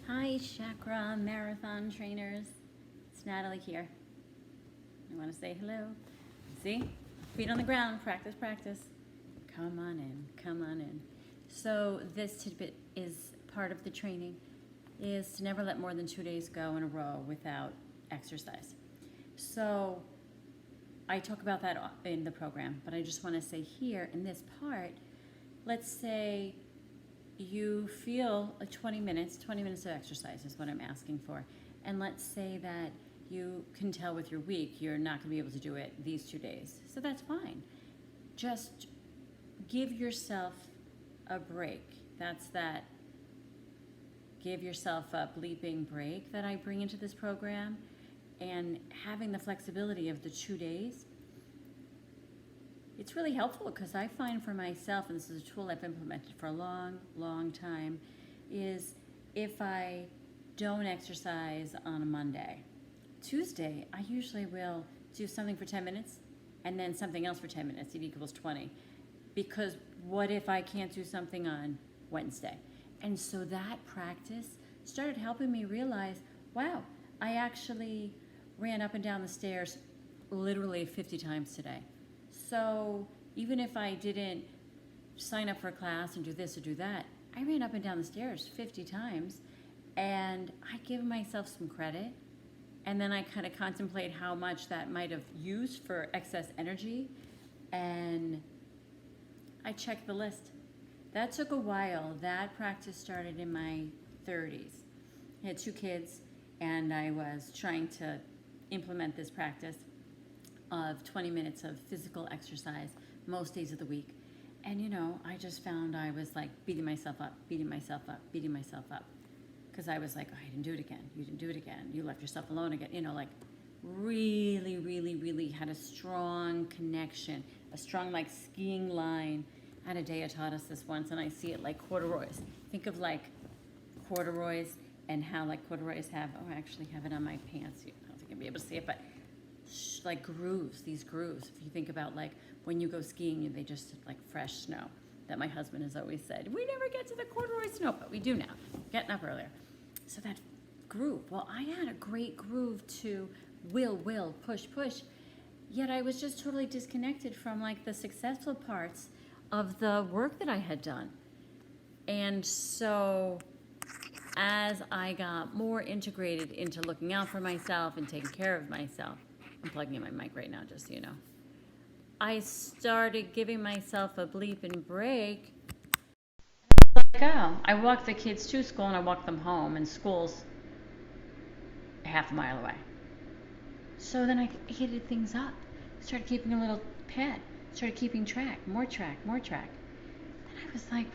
Hi, Chakra Marathon trainers. It's Natalie here. I want to say hello. See? Feet on the ground. Practice, practice. Come on in. Come on in. So this tidbit is part of the training, is to never let more than 2 days go in a row without exercise. So I talk about that in the program, but I just want to say here in this part, let's say you feel 20 minutes of exercise is what I'm asking for. And let's say that you can tell with your week you're not going to be able to do it these 2 days. So that's fine. Just give yourself a break. That's that give yourself a bleeping break that I bring into this program. And having the flexibility of the 2 days, it's really helpful because I find for myself, and this is a tool I've implemented for a long, long time, is if I don't exercise on a Monday, Tuesday, I usually will do something for 10 minutes and then something else for 10 minutes. It equals 20. Because what if I can't do something on Wednesday? And so that practice started helping me realize, wow, I actually ran up and down the stairs literally 50 times today. So even if I didn't sign up for a class and do this or do that, I ran up and down the stairs 50 times, and I give myself some credit. And then I kind of contemplate how much that might have used for excess energy, and I check the list. That took a while. That practice started in my 30s. I had 2 kids, and I was trying to implement this practice of 20 minutes of physical exercise most days of the week. And I just found I was like beating myself up. Because I was like, oh, I didn't do it again. You didn't do it again. You left yourself alone again. Like really, really, really had a strong connection, a strong like skiing line. Adea taught us this once, and I see it like corduroys. Think of like corduroys and how like corduroys have, I actually have it on my pants. I don't think you'll be able to see it, but like grooves, these grooves. If you think about like when you go skiing, they just like fresh snow. That my husband has always said, we never get to the corduroy snow, but we do now, getting up earlier. So that groove, well, I had a great groove to will, push, yet I was just totally disconnected from like the successful parts of the work that I had done. And so as I got more integrated into looking out for myself and taking care of myself, I'm plugging in my mic right now, just so you know, I started giving myself a bleep and break. I walk the kids to school and I walk them home, and school's half a mile away. So then I heated things up, started keeping a little pad, started keeping track, more track. Then I was like,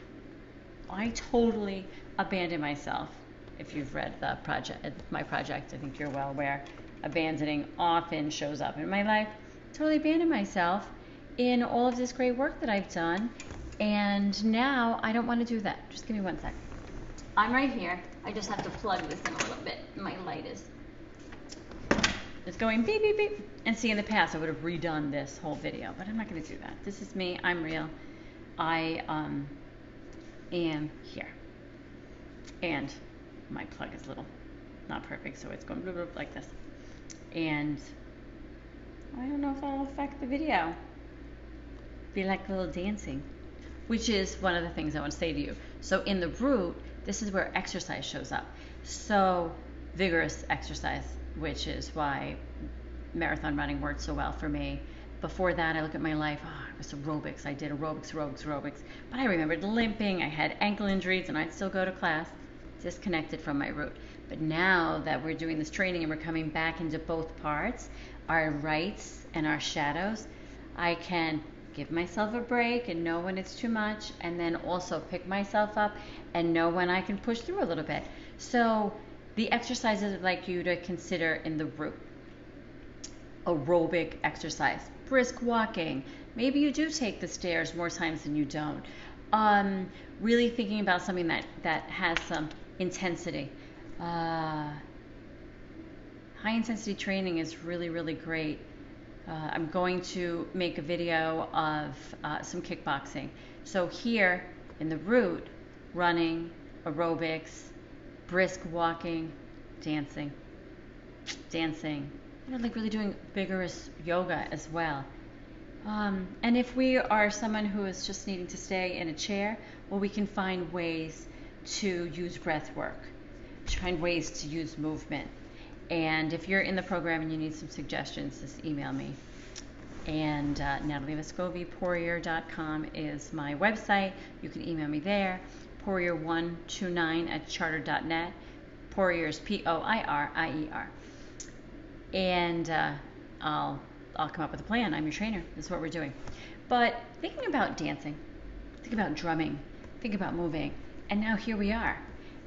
I totally abandoned myself. If you've read my project, I think you're well aware. Abandoning often shows up in my life. Totally abandoned myself in all of this great work that I've done, and now I don't want to do that. Just give me 1 sec. I'm right here. I just have to plug this in a little bit. My light is going beep, beep, beep. And see, in the past, I would have redone this whole video, but I'm not going to do that. This is me. I'm real. I am here. And my plug is a little not perfect, so it's going blah, blah, blah, like this. And I don't know if that'll affect the video. Be like a little dancing, which is one of the things I want to say to you. So in the root, this is where exercise shows up. So vigorous exercise, which is why marathon running worked so well for me. Before that, I look at my life, it was aerobics. I did aerobics. But I remembered limping. I had ankle injuries, and I'd still go to class, disconnected from my root. But now that we're doing this training and we're coming back into both parts, our rights and our shadows, I can give myself a break and know when it's too much, and then also pick myself up and know when I can push through a little bit. So the exercises I'd like you to consider in the root: aerobic exercise, brisk walking. Maybe you do take the stairs more times than you don't. Really thinking about something that has some intensity. High intensity training is really, really great. I'm going to make a video of some kickboxing. So here in the root, running, aerobics, brisk walking, dancing, like really doing vigorous yoga as well. And if we are someone who is just needing to stay in a chair, well, we can find ways to use breath work, find ways to use movement. And if you're in the program and you need some suggestions, just email me. And NatalieVescovi.Poirier.com is my website. You can email me there. Poirier129@charter.net. Poirier is Poirier. And I'll come up with a plan. I'm your trainer. This is what we're doing. But thinking about dancing, think about drumming, think about moving, and now here we are.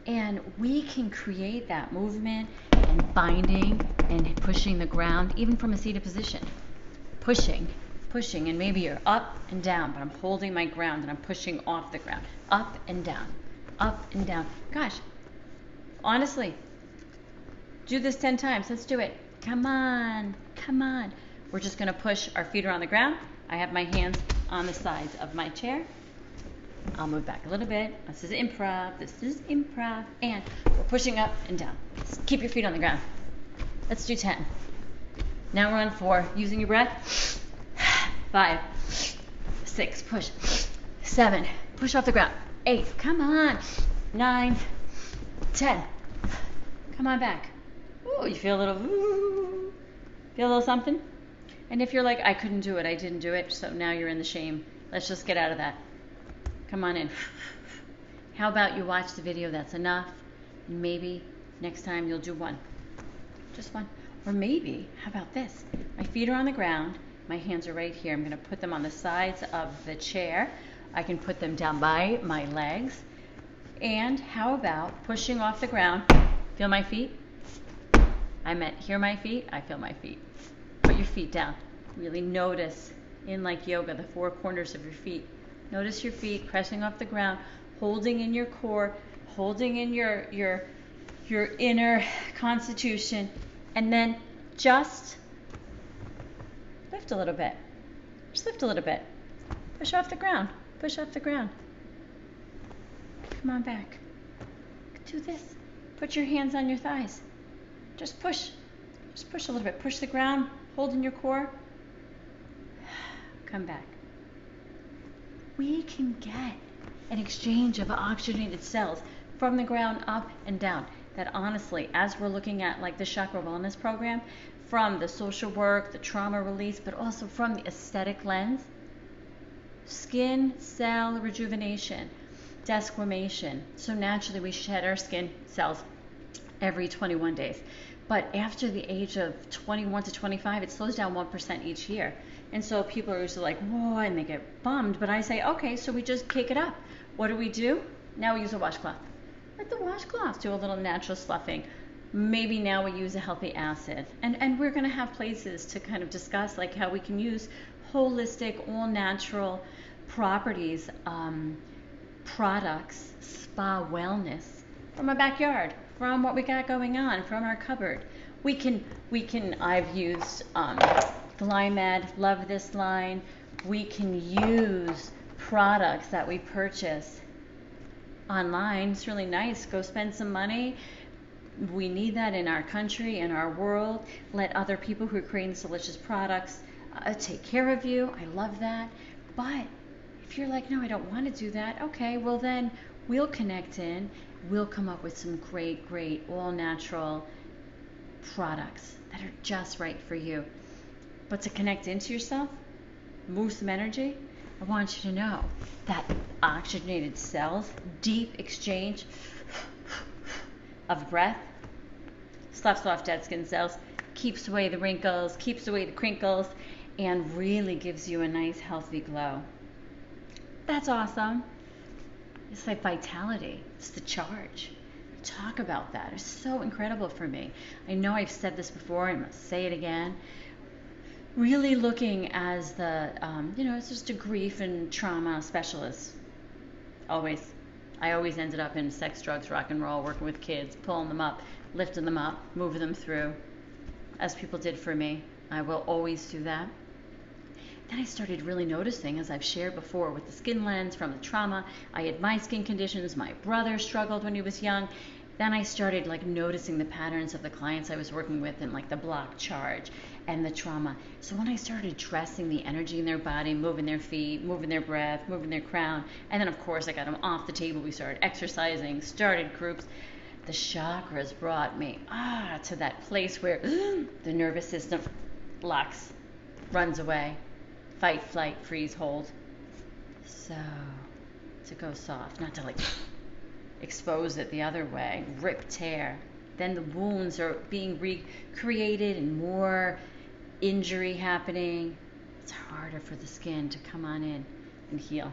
And we can create that movement and binding and pushing the ground, even from a seated position. Pushing, and maybe you're up and down, but I'm holding my ground and I'm pushing off the ground. Up and down, up and down. Gosh, honestly, do this 10 times. Let's do it. Come on. We're just going to push. Our feet are on the ground. I have my hands on the sides of my chair. I'll move back a little bit. This is improv. And we're pushing up and down. Just keep your feet on the ground. Let's do 10. Now we're on 4. Using your breath. 5, 6, push. 7, push off the ground. 8, come on. 9, 10. Come on back. Ooh, you feel a little something? And if you're like, I couldn't do it, I didn't do it, so now you're in the shame. Let's just get out of that. Come on in. How about you watch the video? That's enough. And maybe next time you'll do 1. Just 1. Or maybe, how about this? My feet are on the ground. My hands are right here. I'm going to put them on the sides of the chair. I can put them down by my legs. And how about pushing off the ground? Feel my feet? I meant hear my feet. I feel my feet. Put your feet down. Really notice, in like yoga, the 4 corners of your feet. Notice your feet pressing off the ground, holding in your core, holding in your inner constitution, and then just lift a little bit. Just lift a little bit. Push off the ground. Push off the ground. Come on back. Do this. Put your hands on your thighs. Just push. Just push a little bit. Push the ground. Hold in your core. Come back. We can get an exchange of oxygenated cells from the ground up and down. That honestly, as we're looking at like the Chakra Wellness program, from the social work, the trauma release, but also from the aesthetic lens, skin cell rejuvenation, desquamation. So naturally we shed our skin cells every 21 days. But after the age of 21 to 25, it slows down 1% each year. And so people are usually like, whoa, and they get bummed. But I say, okay, so we just kick it up. What do? Now we use a washcloth. Let the washcloth do a little natural sloughing. Maybe now we use a healthy acid. And we're going to have places to kind of discuss like how we can use holistic, all natural properties, products, spa wellness from our backyard, from what we got going on, from our cupboard. I've used Glymed, love this line. We can use products that we purchase online. It's really nice. Go spend some money. We need that in our country, in our world. Let other people who are creating these delicious products take care of you. I love that. But if you're like, no, I don't want to do that, okay, well then we'll connect in. We'll come up with some great, all-natural products that are just right for you. But to connect into yourself, move some energy, I want you to know that oxygenated cells, deep exchange of breath, sloughs off dead skin cells, keeps away the wrinkles, keeps away the crinkles, and really gives you a nice, healthy glow. That's awesome. It's like vitality. It's the charge. Talk about that. It's so incredible for me. I know I've said this before. I'm going to say it again. Really looking as the, it's just a grief and trauma specialist. Always. I always ended up in sex, drugs, rock and roll, working with kids, pulling them up, lifting them up, moving them through, as people did for me. I will always do that. Then I started really noticing, as I've shared before, with the skin lens from the trauma. I had my skin conditions. My brother struggled when he was young. Then I started like noticing the patterns of the clients I was working with and like the block charge and the trauma. So when I started addressing the energy in their body, moving their feet, moving their breath, moving their crown, and then of course I got them off the table, we started exercising, started groups, the chakras brought me to that place where the nervous system locks, runs away, fight, flight, freeze, hold. So to go soft, not to like expose it the other way, rip, tear. Then the wounds are being recreated and more injury happening. It's harder for the skin to come on in and heal.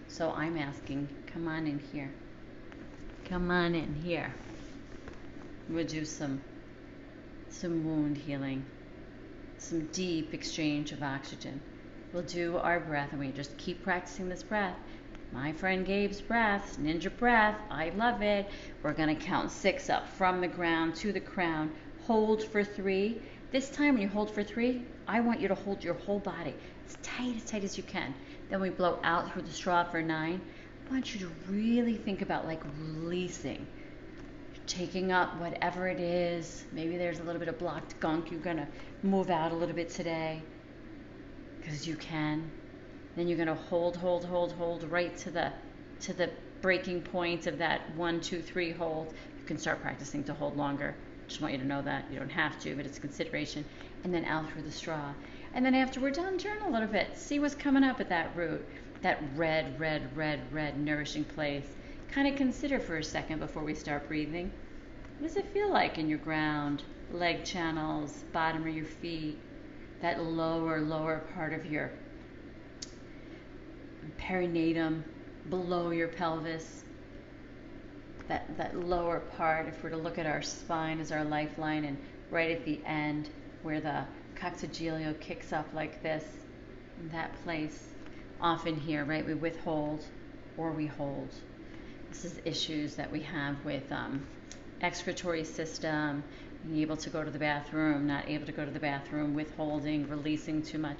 So I'm asking, come on in here. Come on in here. We'll do some wound healing, some deep exchange of oxygen. We'll do our breath, and we just keep practicing this breath. My friend Gabe's breath, ninja breath, I love it. We're going to count 6 up from the ground to the crown. Hold for 3. This time when you hold for 3, I want you to hold your whole body as tight as you can. Then we blow out through the straw for 9. I want you to really think about like releasing, taking up whatever it is. Maybe there's a little bit of blocked gunk. You're going to move out a little bit today because you can. Then you're going to hold right to the breaking point of that 1, 2, 3 hold. You can start practicing to hold longer. Just want you to know that. You don't have to, but it's a consideration. And then out through the straw. And then after we're done, journal a little bit. See what's coming up at that root, that red, nourishing place. Kind of consider for a second before we start breathing. What does it feel like in your ground, leg channels, bottom of your feet, that lower part of your perinatum, below your pelvis, that lower part, if we're to look at our spine as our lifeline, and right at the end where the coccygeal kicks up like this, in that place, often here, right, we withhold or we hold. This is issues that we have with excretory system, being able to go to the bathroom, not able to go to the bathroom, withholding, releasing too much.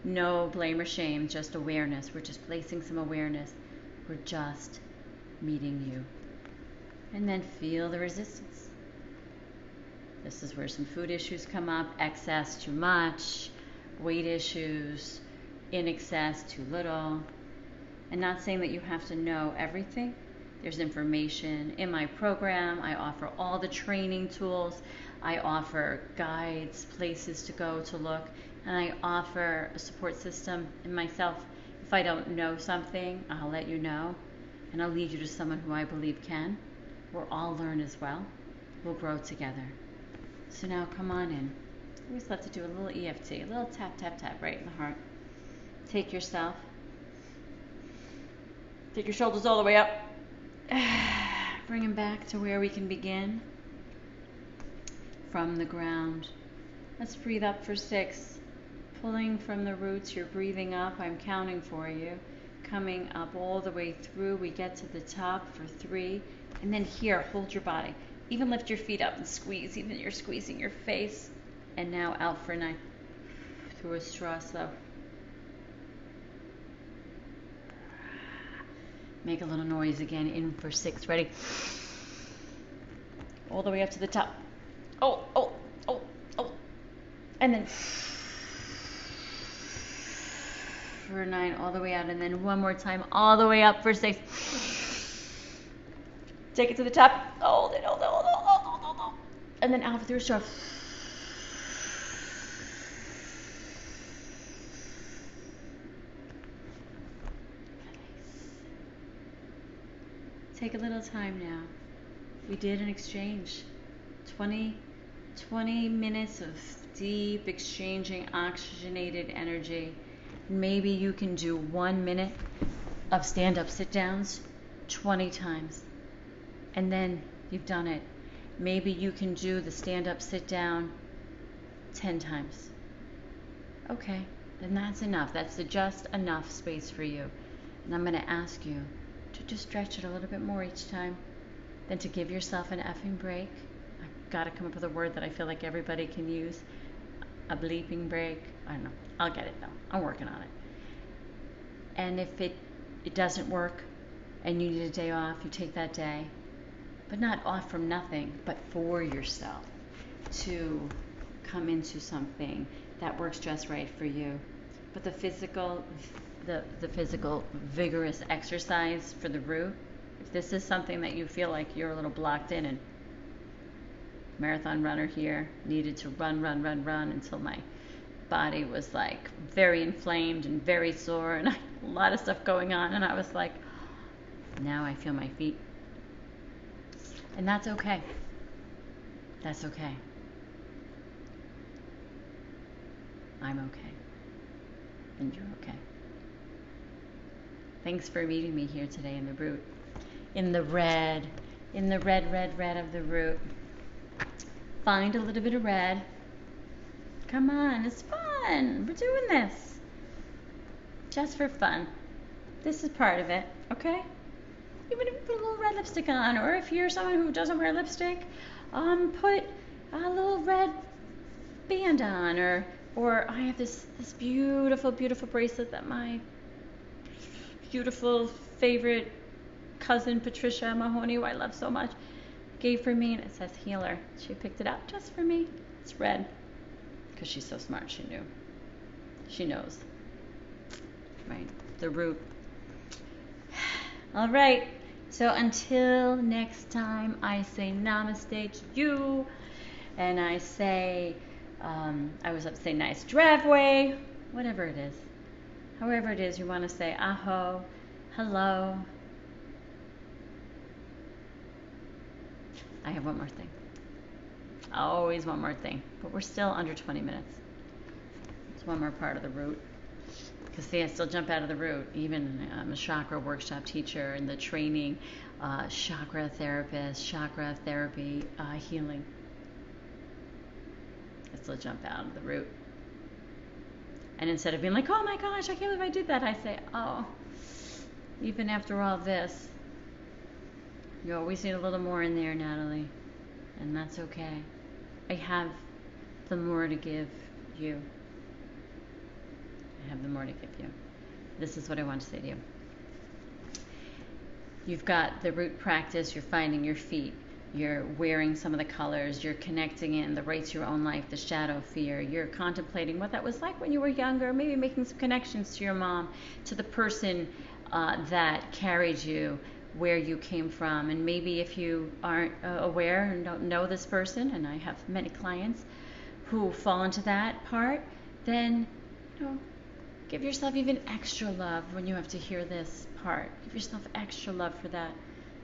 No blame or shame, just awareness. We're just placing some awareness. We're just meeting you. And then feel the resistance. This is where some food issues come up, excess, too much, weight issues, in excess, too little. And not saying that you have to know everything. There's information in my program. I offer all the training tools. I offer guides, places to go to look. And I offer a support system in myself. If I don't know something, I'll let you know. And I'll lead you to someone who I believe can. We'll all learn as well. We'll grow together. So now come on in. I always love to do a little EFT, a little tap, right in the heart. Take yourself. Take your shoulders all the way up. Bring them back to where we can begin. From the ground. Let's breathe up for 6. Pulling from the roots, you're breathing up. I'm counting for you. Coming up all the way through. We get to the top for 3. And then here, hold your body. Even lift your feet up and squeeze. Even you're squeezing your face. And now out for 9. Through a straw slow. Make a little noise again. In for 6. Ready? All the way up to the top. Oh. And then for 9, all the way out. And then one more time, all the way up for 6. Take it to the top. Hold it. And then out through a straw. Take a little time now. We did an exchange. 20 minutes of deep exchanging oxygenated energy. Maybe you can do 1 minute of stand-up sit-downs 20 times. And then you've done it. Maybe you can do the stand-up sit-down 10 times. Okay, then that's enough. That's just enough space for you. And I'm going to ask you to just stretch it a little bit more each time. Then to give yourself an effing break. I've got to come up with a word that I feel like everybody can use. A bleeping break. I don't know. I'll get it though. I'm working on it. And if it doesn't work and you need a day off, you take that day. but not off from nothing, but for yourself to come into something that works just right for you. But the physical vigorous exercise for the root, if this is something that you feel like you're a little blocked in, and marathon runner here, needed to run until my body was like very inflamed and very sore and a lot of stuff going on, and I was like, now I feel my feet. And that's okay. That's okay. I'm okay. And you're okay. Thanks for meeting me here today in the root. In the red of the root. Find a little bit of red. Come on, it's fun. We're doing this. Just for fun. This is part of it, okay? Even if you put a little red lipstick on, or if you're someone who doesn't wear lipstick, put a little red band on, or I have this beautiful bracelet that my beautiful favorite cousin Patricia Mahoney, who I love so much, gave for me, and it says healer. She picked it up just for me. It's red because she's so smart. She knew. She knows. Right, the root. All right. So until next time, I say namaste to you, and I say, I was up to say nice driveway, whatever it is. However it is you want to say aho, hello. I have one more thing. Always one more thing, but we're still under 20 minutes. It's one more part of the root. Because see, I still jump out of the root. Even I'm a chakra workshop teacher and the training, chakra therapist, chakra therapy, healing. I still jump out of the root. And instead of being like, oh my gosh, I can't believe I did that, I say, oh, even after all this, you always need a little more in there, Natalie. And that's okay. I have the more to give you. I have the more to give you. This is what I want to say to you. You've got the root practice, you're finding your feet, you're wearing some of the colors, you're connecting in the right to your own life, the shadow fear, you're contemplating what that was like when you were younger, maybe making some connections to your mom, to the person that carried you, where you came from. And maybe if you aren't aware and don't know this person, and I have many clients who fall into that part, then, you know, give yourself even extra love when you have to hear this part. Give yourself extra love for that.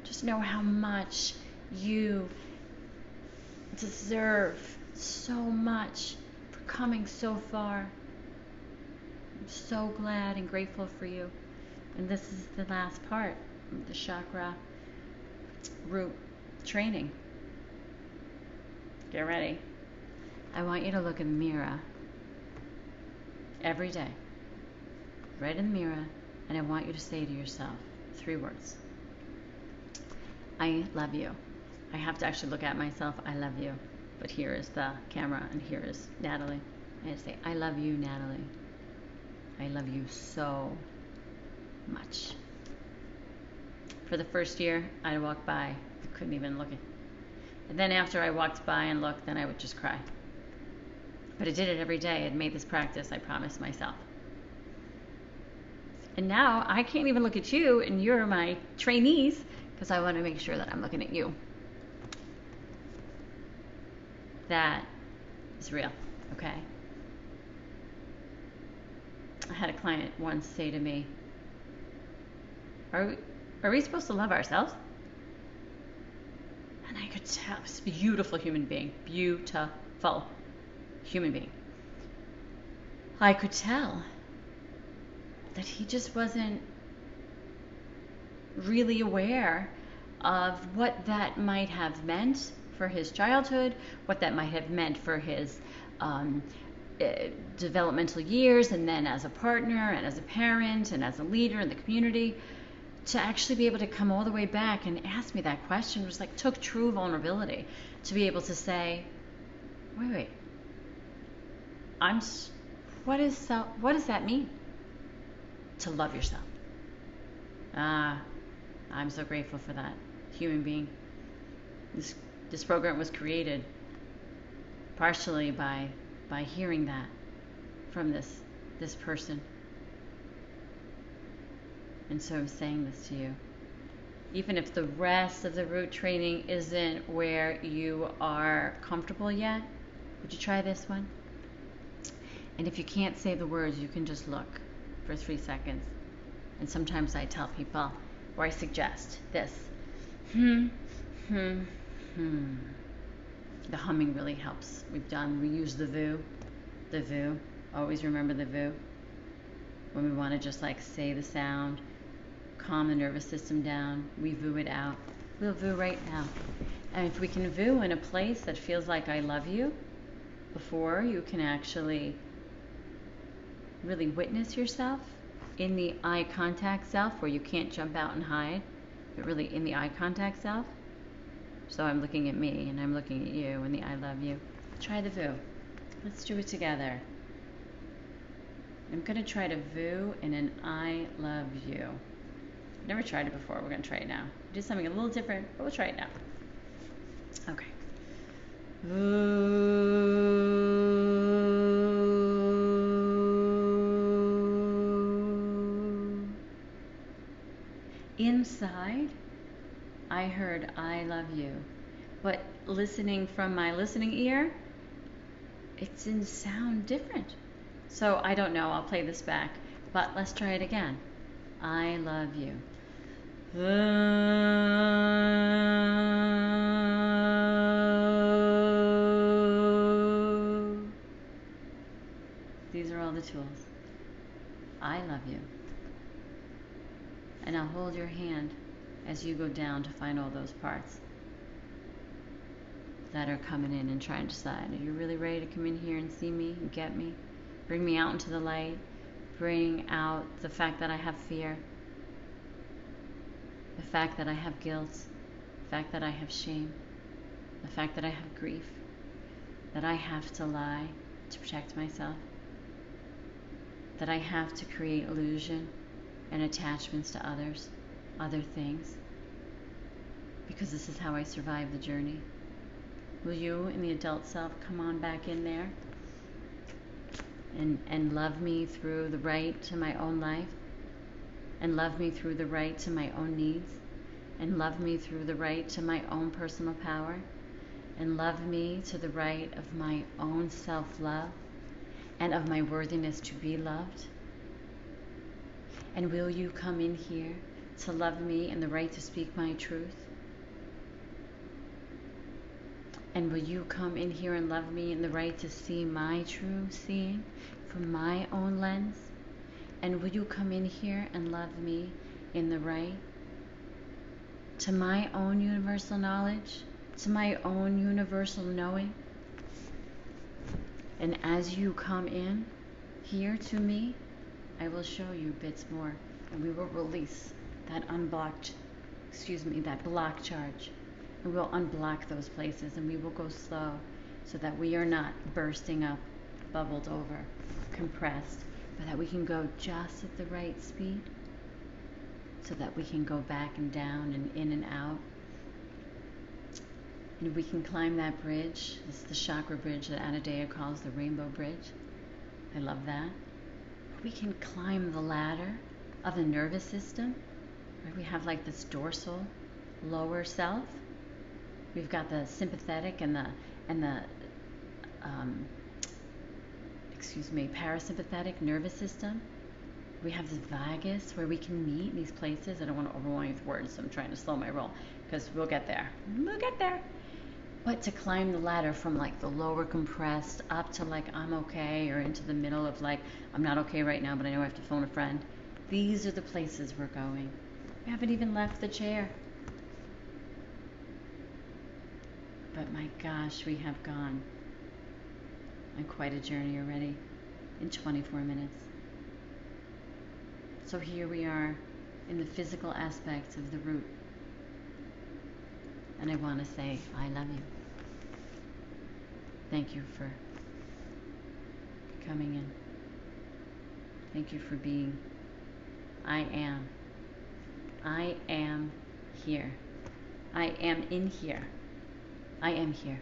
Just know how much you deserve so much for coming so far. I'm so glad and grateful for you. And this is the last part of the chakra root training. Get ready. I want you to look in the mirror every day. Right in the mirror, and I want you to say to yourself 3 words. I love you. I have to actually look at myself. I love you. But here is the camera, and here is Natalie. I say, I love you, Natalie. I love you so much. For the first year, I'd walk by. I couldn't even look at. And then after I walked by and looked, then I would just cry. But I did it every day. I'd made this practice, I promised myself. And now I can't even look at you, and you're my trainees, because I want to make sure that I'm looking at you. That is real, okay? I had a client once say to me, are we supposed to love ourselves? And I could tell, this beautiful human being, beautiful human being. I could tell that he just wasn't really aware of what that might have meant for his childhood, what that might have meant for his developmental years, and then as a partner and as a parent and as a leader in the community, to actually be able to come all the way back and ask me that question was like, took true vulnerability to be able to say, wait, what does that mean? To love yourself. I'm so grateful for that human being. This program was created partially by hearing that from this person. And so I'm saying this to you. Even if the rest of the root training isn't where you are comfortable yet, would you try this one? And if you can't say the words, you can just look for 3 seconds. And sometimes I tell people, or I suggest this. The humming really helps. We use the VU. Always remember the VU. When we want to just like say the sound, calm the nervous system down, we VU it out. We'll VU right now. And if we can VU in a place that feels like I love you, before you can actually really witness yourself in the eye contact self, where you can't jump out and hide, but really in the eye contact self. So I'm looking at me and I'm looking at you in the I love you. Try the VU. Let's do it together. I'm going to try to VU in an I love you. I've never tried it before. We're going to try it now. Do something a little different, but we'll try it now. Okay. Inside, I heard I love you. But listening from my listening ear, it's in sound different. So I don't know, I'll play this back, but let's try it again. I love you. These are all the tools. I love you. And I'll hold your hand as you go down to find all those parts that are coming in and trying to decide, are you really ready to come in here and see me and get me? Bring me out into the light. Bring out the fact that I have fear. The fact that I have guilt. The fact that I have shame. The fact that I have grief. That I have to lie to protect myself. That I have to create illusion and attachments to others, other things. Because this is how I survive the journey. Will you, in the adult self, come on back in there and love me through the right to my own life, and love me through the right to my own needs, and love me through the right to my own personal power, and love me to the right of my own self-love and of my worthiness to be loved? And will you come in here to love me and the right to speak my truth? And will you come in here and love me in the right to see my true seeing from my own lens? And will you come in here and love me in the right to my own universal knowledge, to my own universal knowing? And as you come in here to me, I will show you bits more, and we will release that that block charge. And we'll unblock those places, and we will go slow so that we are not bursting up, bubbled over, compressed, but that we can go just at the right speed so that we can go back and down and in and out. And we can climb that bridge. This is the chakra bridge that Anadea calls the rainbow bridge. I love that. We can climb the ladder of the nervous system. Right? We have like this dorsal lower self. We've got the sympathetic and the parasympathetic nervous system. We have the vagus where we can meet in these places. I don't want to overwhelm you with words, so I'm trying to slow my roll because we'll get there. We'll get there. But to climb the ladder from like the lower compressed up to like I'm okay, or into the middle of like I'm not okay right now, but I know I have to phone a friend. These are the places we're going. We haven't even left the chair. But my gosh, we have gone on quite a journey already in 24 minutes. So here we are in the physical aspects of the root. And I want to say, I love you. Thank you for coming in. Thank you for being. I am here. I am in here. I am here.